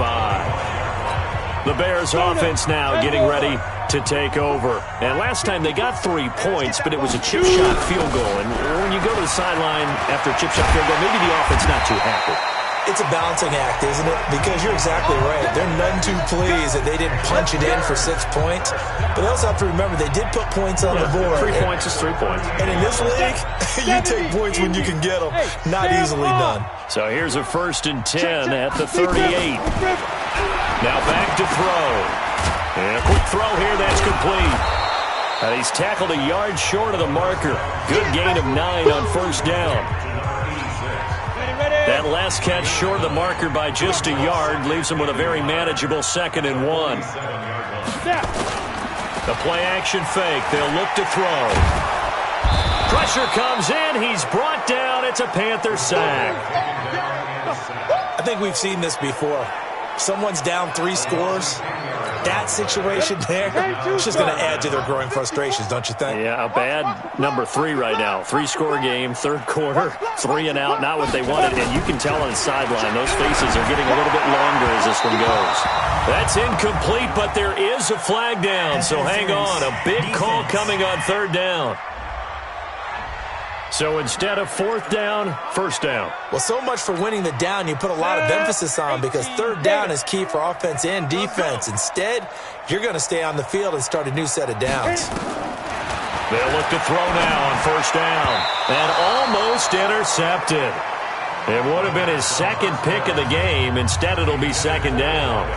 The Bears offense now getting ready to take over. And last time they got 3 points, but it was a chip shot field goal. And when you go to the sideline after a chip shot field goal, maybe the offense not too happy. It's a balancing act, isn't it? Because you're exactly right. They're none too pleased that they didn't punch it in for 6 points. But they also have to remember they did put points on the board. 3 points is 3 points. And in this league, you take points when you can get them. Not easily done. So here's a 1st and 10 at the 38. Now back to throw. And a quick throw here, that's complete. And he's tackled a yard short of the marker. Good gain of 9 on 1st down. That last catch short of the marker by just a yard leaves him with a very manageable 2nd and 1. The play action fake. They'll look to throw. Pressure comes in. He's brought down. It's a Panther sack. I think we've seen this before. Someone's down 3 scores. That situation there, it's just going to add to their growing frustrations, don't you think? Yeah, a bad number 3 right now. 3-score game, 3rd quarter, 3 and out, not what they wanted. And you can tell on the sideline, those faces are getting a little bit longer as this one goes. That's incomplete, but there is a flag down, so hang on. A big call coming on 3rd down. So instead of 4th down, 1st down. Well, so much for winning the down you put a lot of emphasis on because 3rd down is key for offense and defense. Instead, you're going to stay on the field and start a new set of downs. They'll look to throw now on 1st down. And almost intercepted. It would have been his 2nd pick of the game. Instead, it'll be 2nd down.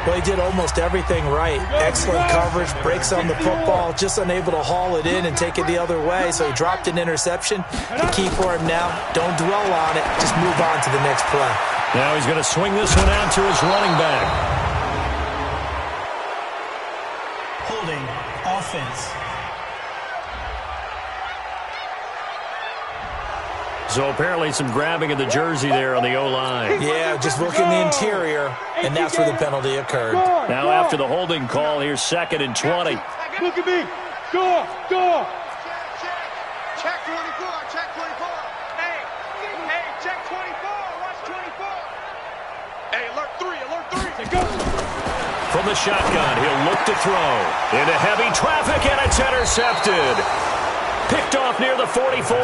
Well, he did almost everything right. Excellent coverage, breaks on the football, just unable to haul it in and take it the other way, so he dropped an interception. The key for him now, don't dwell on it, just move on to the next play. Now he's going to swing this one out to his running back. Holding offense. So apparently some grabbing of the jersey there on the O-line. Yeah, just look in the interior, and that's where the penalty occurred. Now after the holding call, here's 2nd and 20. Look at me. Go. Check 24. Check 24. Hey, check 24. Watch 24. Hey, alert 3. Go. From the shotgun, he'll look to throw. Into heavy traffic, and it's intercepted. Picked off near the 44.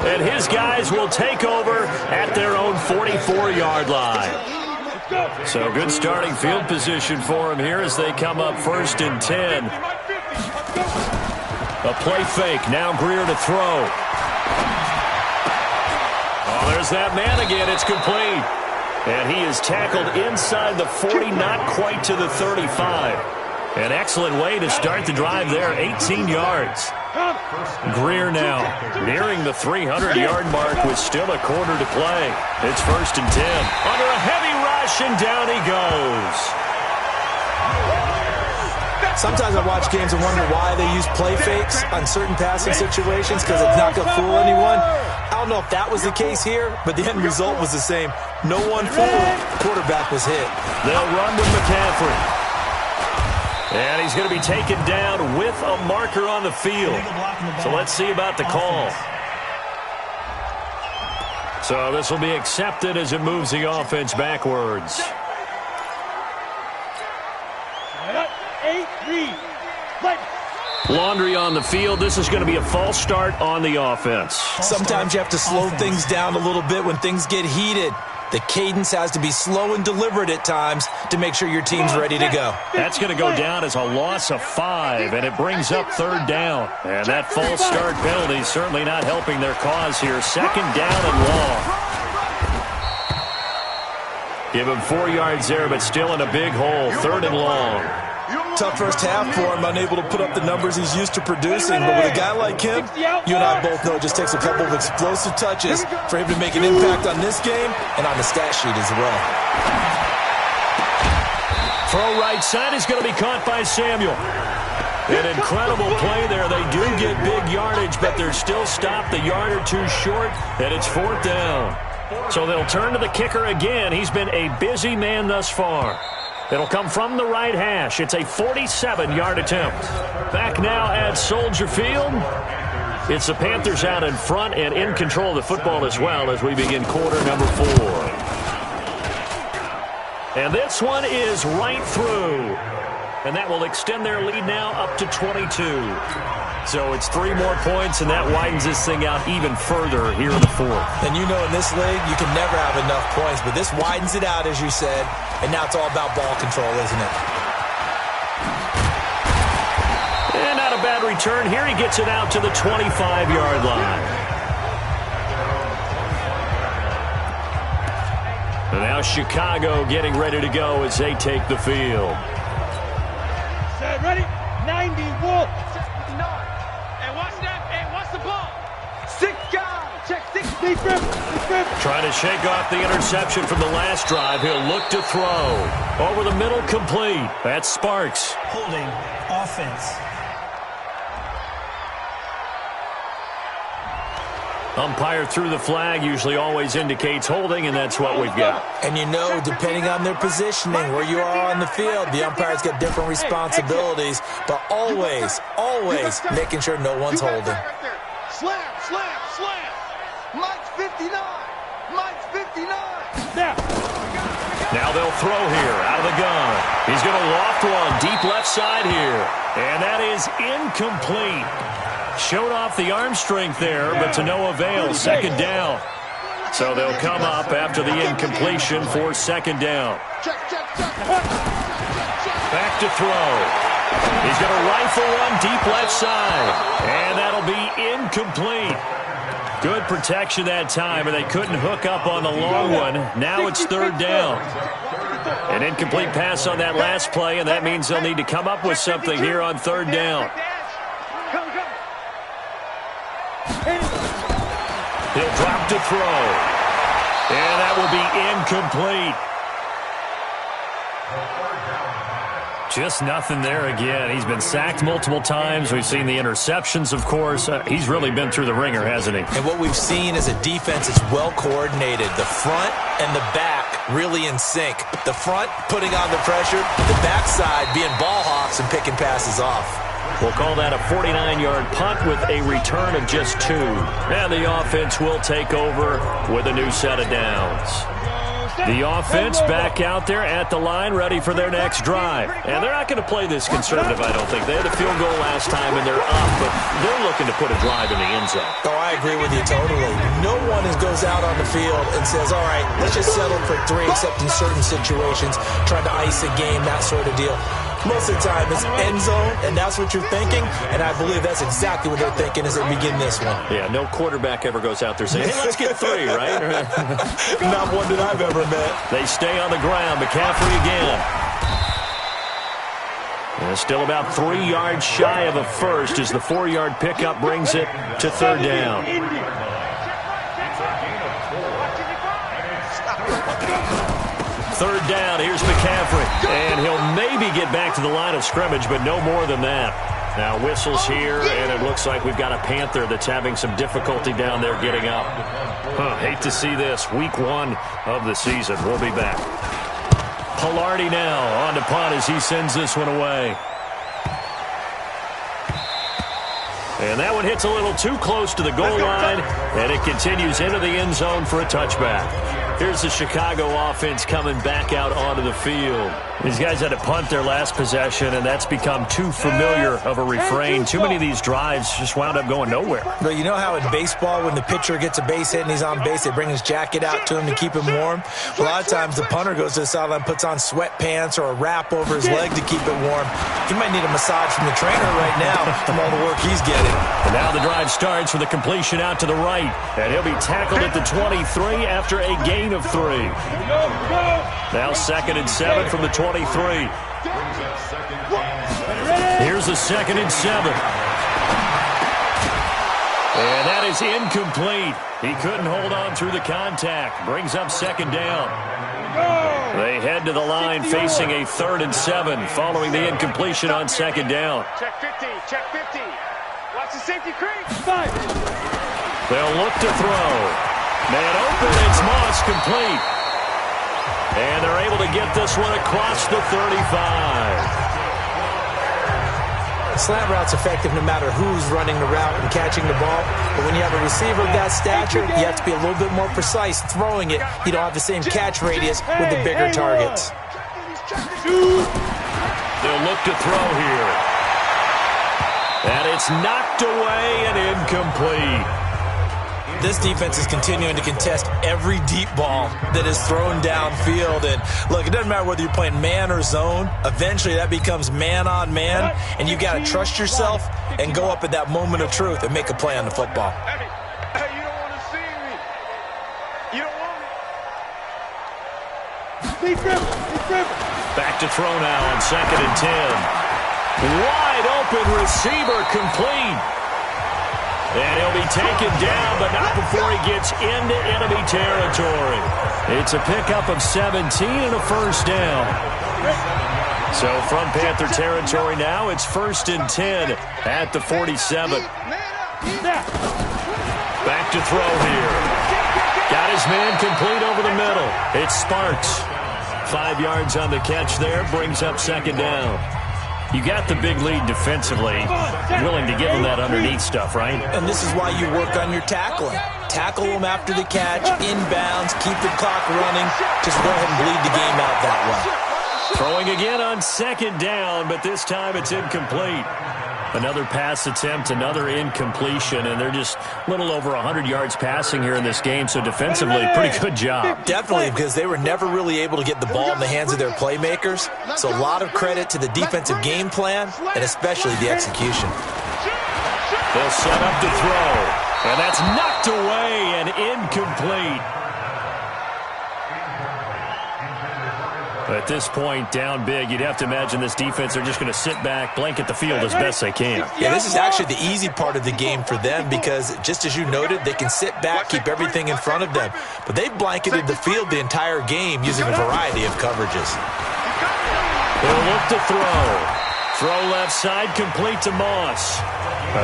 And his guys will take over at their own 44-yard line. So good starting field position for him here as they come up 1st and 10. A play fake. Now Greer to throw. Oh, there's that man again. It's complete. And he is tackled inside the 40, not quite to the 35. An excellent way to start the drive there, 18 yards. Greer now nearing the 300-yard mark with still a quarter to play. It's 1st and 10. Under a heavy rush, and down he goes. Sometimes I watch games and wonder why they use play fakes on certain passing situations because it's not going to fool anyone. I don't know if that was the case here, but the end result was the same. No one fooled. Quarterback was hit. They'll run with McCaffrey. And he's going to be taken down with a marker on the field. So let's see about the call. So this will be accepted as it moves the offense backwards. 8-3. Play. Laundry on the field. This is going to be a false start on the offense. Sometimes you have to slow things down a little bit when things get heated. The cadence has to be slow and deliberate at times to make sure your team's ready to go. That's going to go down as a loss of 5, and it brings up 3rd down. And that false start penalty is certainly not helping their cause here. 2nd down and long. Give him 4 yards there, but still in a big hole. 3rd and long. Tough first half for him, unable to put up the numbers he's used to producing. But with a guy like him, you and I both know it just takes a couple of explosive touches for him to make an impact on this game and on the stat sheet as well. Throw right side is going to be caught by Samuel. An incredible play there. They do get big yardage, but they're still stopped a yard or 2 short, and it's 4th down. So they'll turn to the kicker again. He's been a busy man thus far. It'll come from the right hash. It's a 47-yard attempt. Back now at Soldier Field. It's the Panthers out in front and in control of the football as well as we begin quarter number 4. And this one is right through. And that will extend their lead now up to 22. So it's 3 more points, and that widens this thing out even further here in the 4th. And you know in this league, you can never have enough points, but this widens it out, as you said, and now it's all about ball control, isn't it? And not a bad return here. He gets it out to the 25-yard line. And now Chicago getting ready to go as they take the field. Set, ready? 90, Wolf. 69. Hey, watch that. Hey, watch the ball. 6 guys. Check 6. Trying to shake off the interception from the last drive. He'll look to throw. Over the middle, complete. That's Sparks. Holding offense. Umpire threw the flag, usually always indicates holding, and that's what we've got. And you know, depending on their positioning, where you are on the field, the umpires get different responsibilities, but always making sure no one's holding. Slam. Mike's 59. Now they'll throw here out of the gun. He's going to loft one deep left side here, and that is incomplete. Showed off the arm strength there, but to no avail. 2nd down. So they'll come up after the incompletion for 2nd down. Back to throw. He's going to rifle one deep left side, and that'll be incomplete. Good protection that time, and they couldn't hook up on the long one. Now it's 3rd down. An incomplete pass on that last play, and that means they'll need to come up with something here on 3rd down. He'll drop to throw. And that will be incomplete. Just nothing there again. He's been sacked multiple times. We've seen the interceptions, of course. He's really been through the ringer, hasn't he? And what we've seen is a defense that's well coordinated. The front and the back really in sync. The front putting on the pressure, the backside being ball hawks and picking passes off. We'll call that a 49-yard punt with a return of just 2. And the offense will take over with a new set of downs. The offense back out there at the line, ready for their next drive. And they're not going to play this conservative, I don't think. They had a field goal last time, and they're up, but they're looking to put a drive in the end zone. Oh, I agree with you totally. No one goes out on the field and says, all right, let's just settle for 3, except in certain situations, trying to ice a game, that sort of deal. Most of the time, it's end zone, and that's what you're thinking, and I believe that's exactly what they're thinking as they begin this one. Yeah, no quarterback ever goes out there saying, hey, let's get 3, right? Not one that I've ever met. They stay on the ground. McCaffrey again. And still about 3 yards shy of a first as the 4-yard pickup brings it to 3rd down. Third down, here's McCaffrey. And he'll maybe get back to the line of scrimmage, but no more than that. Now whistles here, and it looks like we've got a Panther that's having some difficulty down there getting up. Hate to see this. Week 1 of the season. We'll be back. Pilardi now on to punt as he sends this one away. And that one hits a little too close to the goal line, and it continues into the end zone for a touchback. Here's the Chicago offense coming back out onto the field. These guys had to punt their last possession, and that's become too familiar of a refrain. Too many of these drives just wound up going nowhere. But you know how in baseball, when the pitcher gets a base hit and he's on base, they bring his jacket out to him to keep him warm? A lot of times the punter goes to the sideline, puts on sweatpants or a wrap over his leg to keep it warm. He might need a massage from the trainer right now from all the work he's getting. And now the drive starts with a completion out to the right, and he'll be tackled at the 23 after a gain of 3. Now 2nd and 7 from the 23. Here's a 2nd and 7. And that is incomplete. He couldn't hold on through the contact. Brings up 2nd down. They head to the line facing a 3rd and 7 following the incompletion on 2nd down. Check 50, check 50. Watch the safety creep. They'll look to throw. Man open, it's Moss, complete. And they're able to get this one across the 35. Slant route's effective no matter who's running the route and catching the ball. But when you have a receiver of that stature, you have to be a little bit more precise throwing it. You don't have the same catch radius with the bigger targets. They'll look to throw here. And it's knocked away and incomplete. This defense is continuing to contest every deep ball that is thrown downfield. And look, it doesn't matter whether you're playing man or zone. Eventually that becomes man on man, and you got to trust yourself and go up at that moment of truth and make a play on the football. Hey, you don't want to see me. You don't want me. Back to throw now on 2nd and 10. Wide open receiver, complete. And he'll be taken down, but not before he gets into enemy territory. It's a pickup of 17 and a 1st down. So from Panther territory now, it's 1st and 10 at the 47. Back to throw here. Got his man complete over the middle. It's Sparks. 5 yards on the catch there, brings up 2nd down. You got the big lead defensively, willing to give them that underneath stuff, right? And this is why you work on your tackling. Tackle them after the catch, inbounds, keep the clock running. Just go ahead and bleed the game out that way. Throwing again on 2nd down, but this time it's incomplete. Another pass attempt, another incompletion, and they're just a little over 100 yards passing here in this game, so defensively, pretty good job. Definitely, because they were never really able to get the ball in the hands of their playmakers, so a lot of credit to the defensive game plan, and especially the execution. They'll set up to throw, and that's knocked away and incomplete. At this point, down big, you'd have to imagine this defense are just going to sit back, blanket the field as best they can. Yeah, this is actually the easy part of the game for them because, just as you noted, they can sit back, keep everything in front of them. But they've blanketed the field the entire game using a variety of coverages. They'll look to throw. Throw left side, complete to Moss.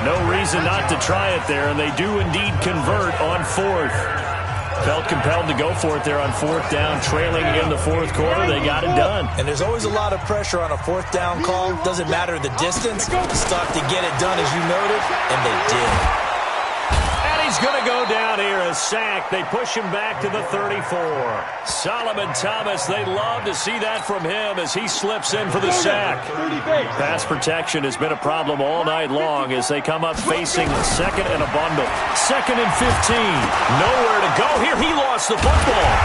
No reason not to try it there, and they do indeed convert on 4th. Felt compelled to go for it there on 4th down, trailing in the 4th quarter. They got it done. And there's always a lot of pressure on a 4th down call. Doesn't matter the distance. Stuck to get it done, as you noted, and they did. And he's going to go down here, a sack. They push him back to the 34. Solomon Thomas, they love to see that from him as he slips in for the sack. Pass protection has been a problem all night long as they come up facing 2nd and a bundle. 2nd and 15. Nowhere to go here. He lost the football.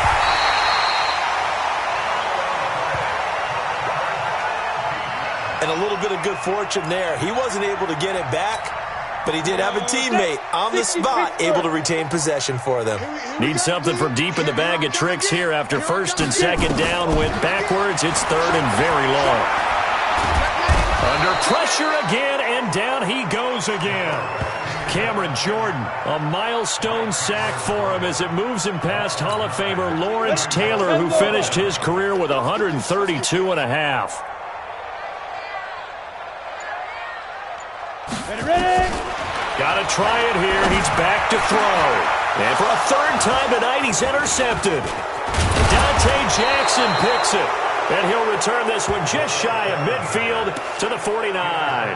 And a little bit of good fortune there. He wasn't able to get it back, but he did have a teammate on the spot able to retain possession for them. Need something from deep in the bag of tricks here after 1st and 2nd down. Went backwards. It's 3rd and very long. Under pressure again, and down he goes again. Cameron Jordan, a milestone sack for him as it moves him past Hall of Famer Lawrence Taylor, who finished his career with 132.5. Ready? Got to try it here. He's back to throw. And for a 3rd time tonight, he's intercepted. Dante Jackson picks it. And he'll return this one just shy of midfield to the 49.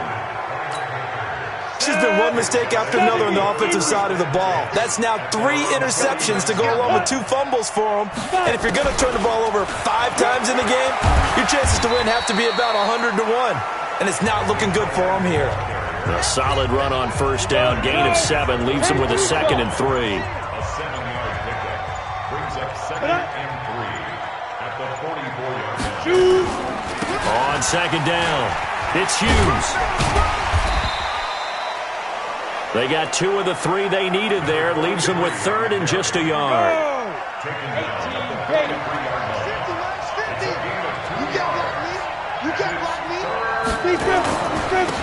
just been one mistake after another on the offensive side of the ball. That's now 3 interceptions to go along with 2 fumbles for him. And if you're going to turn the ball over 5 times in the game, your chances to win have to be about 100 to 1. And it's not looking good for him here. A solid run on first down. Gain of 7 leaves him with a 2nd and 3. A 7-yard pickup brings up 2nd and 3 at the 44-yard line. On 2nd down, it's Hughes. They got 2 of the 3 they needed there. Leaves them with 3rd and just a yard.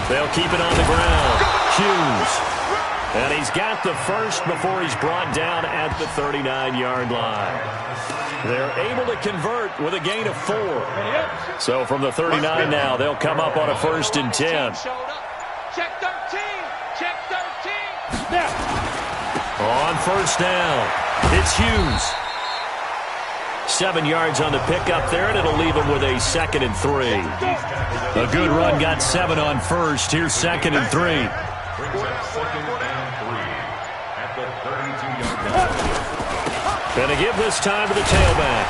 They'll keep it on the ground. Hughes. And he's got the first before he's brought down at the 39-yard line. They're able to convert with a gain of 4. So from the 39 now, they'll come up on a 1st and 10. Check 13. Check 13. On first down, it's Hughes. 7 yards on the pickup there, and it'll leave him with a 2nd and 3. A good run got 7 on first. Here's 2nd and 3. Brings up 2nd and 3 at the 32-yard line. Going to give this time to the tailback.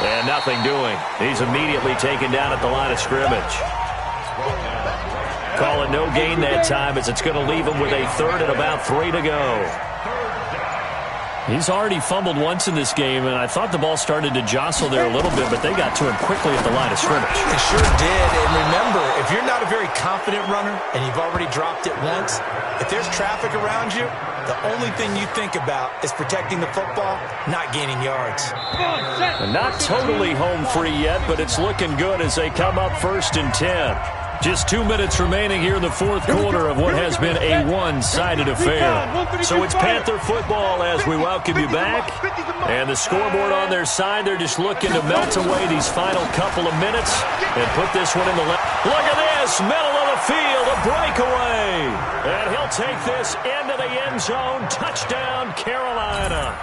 And nothing doing. He's immediately taken down at the line of scrimmage. Call it no gain that time as it's going to leave him with a 3rd and about 3 to go. He's already fumbled once in this game, and I thought the ball started to jostle there a little bit, but they got to him quickly at the line of scrimmage. They sure did. And remember, if you're not a very confident runner and you've already dropped it once, if there's traffic around you, the only thing you think about is protecting the football, not gaining yards. Not totally home free yet, but it's looking good as they come up 1st and 10. Just 2 minutes remaining here in the 4th quarter of what has been a one-sided affair. So it's Panther football as we welcome you back. And the scoreboard on their side, they're just looking to melt away these final couple of minutes and put this one in the left. Look at this, middle of the field, a breakaway. And he'll take this into the end zone. Touchdown, Carolina.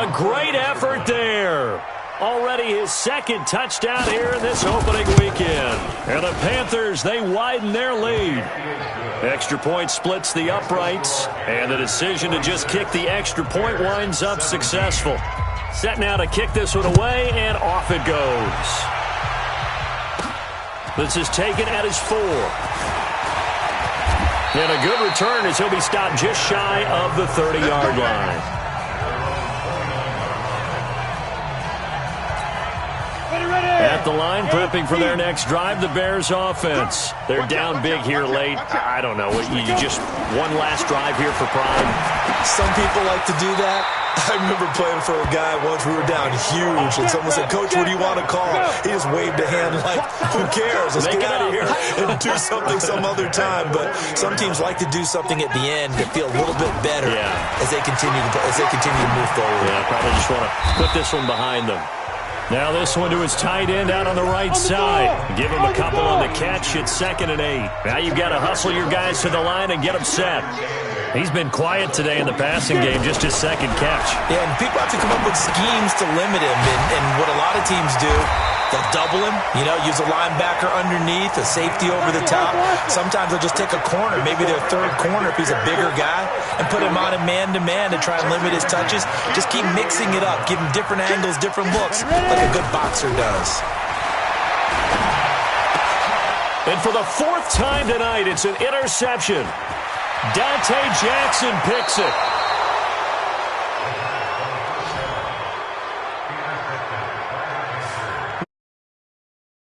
A great effort there. Already his 2nd touchdown here in this opening weekend. And the Panthers, they widen their lead. Extra point splits the uprights, and the decision to just kick the extra point winds up successful. Set now to kick this one away, and off it goes. This is taken at his 4. And a good return as he'll be stopped just shy of the 30-yard line. At the line, prepping for their next drive, the Bears offense. They're down big here late. I don't know. You just one last drive here for pride. Some people like to do that. I remember playing for a guy once. We were down huge, and someone said, "Coach, what do you want to call?" He just waved a hand like, "Who cares? Let's get out of here and do something some other time." But some teams like to do something at the end to feel a little bit better as they continue to move forward. Yeah, probably just want to put this one behind them. Now this one to his tight end out on the right side. Give him a couple on the catch. It's 2nd and 8. Now you've got to hustle your guys to the line and get them set. He's been quiet today in the passing game, just his 2nd catch. Yeah, and people have to come up with schemes to limit him. And what a lot of teams do, they'll double him, use a linebacker underneath, a safety over the top. Sometimes they'll just take a corner, maybe their 3rd corner if he's a bigger guy, and put him on a man-to-man to try and limit his touches. Just keep mixing it up, give him different angles, different looks, like a good boxer does. And for the 4th time tonight, it's an interception. Dante Jackson picks it.